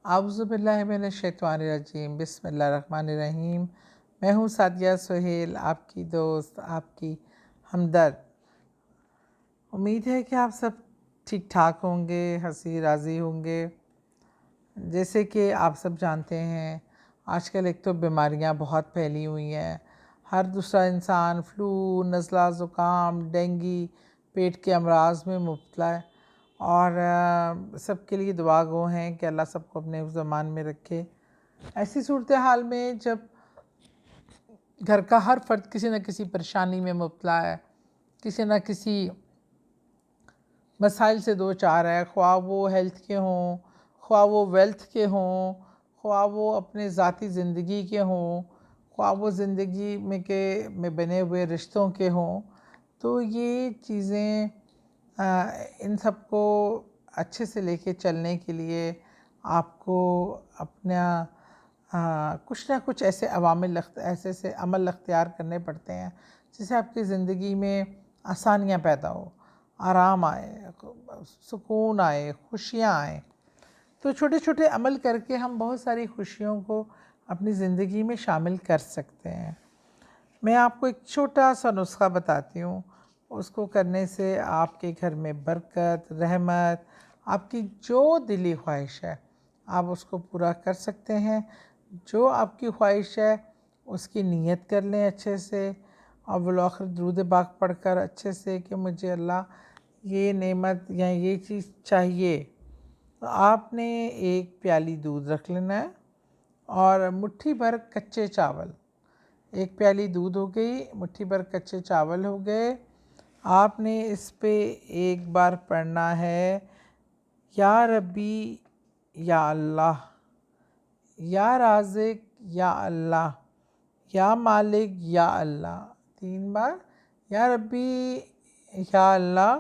اعوذ باللہ من الشیطان الرجیم، بسم اللہ الرحمن الرحیم۔ میں ہوں سعدیہ سہیل، آپ کی دوست، آپ کی ہمدرد۔ امید ہے کہ آپ سب ٹھیک ٹھاک ہوں گے، ہنسی راضی ہوں گے۔ جیسے کہ آپ سب جانتے ہیں، آج کل ایک تو بیماریاں بہت پھیلی ہوئی ہیں، ہر دوسرا انسان فلو، نزلہ، زکام، ڈینگی، پیٹ کے امراض میں مبتلا ہے، اور سب کے لیے دعا گو ہیں کہ اللہ سب کو اپنے حفظ و امان میں رکھے۔ ایسی صورتحال میں جب گھر کا ہر فرد کسی نہ کسی پریشانی میں مبتلا ہے، کسی نہ کسی مسائل سے دو چار ہے، خواہ وہ ہیلتھ کے ہوں، خواہ وہ ویلتھ کے ہوں، خواہ وہ اپنے ذاتی زندگی کے ہوں، خواہ وہ زندگی میں بنے ہوئے رشتوں کے ہوں، تو یہ چیزیں ان سب کو اچھے سے لے کے چلنے کے لیے آپ کو اپنا کچھ نہ کچھ ایسے عمل اختیار کرنے پڑتے ہیں جس سے آپ کی زندگی میں آسانیاں پیدا ہو، آرام آئے، سکون آئے، خوشیاں آئیں۔ تو چھوٹے چھوٹے عمل کر کے ہم بہت ساری خوشیوں کو اپنی زندگی میں شامل کر سکتے ہیں۔ میں آپ کو ایک چھوٹا سا نسخہ بتاتی ہوں، اس کو کرنے سے آپ کے گھر میں برکت، رحمت، آپ کی جو دلی خواہش ہے آپ اس کو پورا کر سکتے ہیں۔ جو آپ کی خواہش ہے اس کی نیت کر لیں اچھے سے، اور بالآخر درود پاک پڑھ کر اچھے سے کہ مجھے اللہ یہ نعمت یا یہ چیز چاہیے۔ تو آپ نے ایک پیالی دودھ رکھ لینا ہے اور مٹھی بھر کچے چاول، ایک پیالی دودھ ہو گئی، مٹھی بھر کچے چاول ہو گئے۔ آپ نے اس پہ ایک بار پڑھنا ہے یا ربی یا اللہ، یا رازق یا اللہ، یا مالک یا اللہ، 3 بار یا ربی یا اللہ،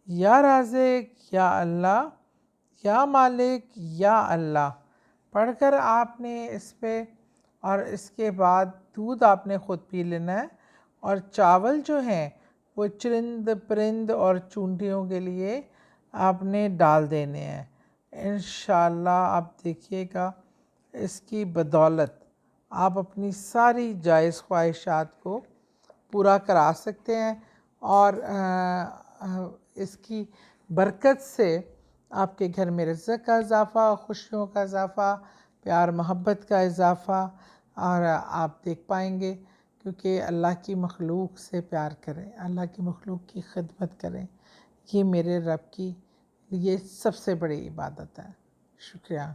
یا رازق یا اللہ، یا مالک یا اللہ پڑھ کر آپ نے اس پہ، اور اس کے بعد دودھ آپ نے خود پی لینا ہے، اور چاول جو ہیں وہ چرند پرند اور چونٹیوں کے لیے آپ نے ڈال دینے ہیں۔ انشاءاللہ آپ دیکھیے گا اس کی بدولت آپ اپنی ساری جائز خواہشات کو پورا کرا سکتے ہیں، اور اس کی برکت سے آپ کے گھر میں رزق کا اضافہ، خوشیوں کا اضافہ، پیار محبت کا اضافہ، اور آپ دیکھ پائیں گے، کیونکہ اللہ کی مخلوق سے پیار کریں، اللہ کی مخلوق کی خدمت کریں، یہ میرے رب کی یہ سب سے بڑی عبادت ہے۔ شکریہ۔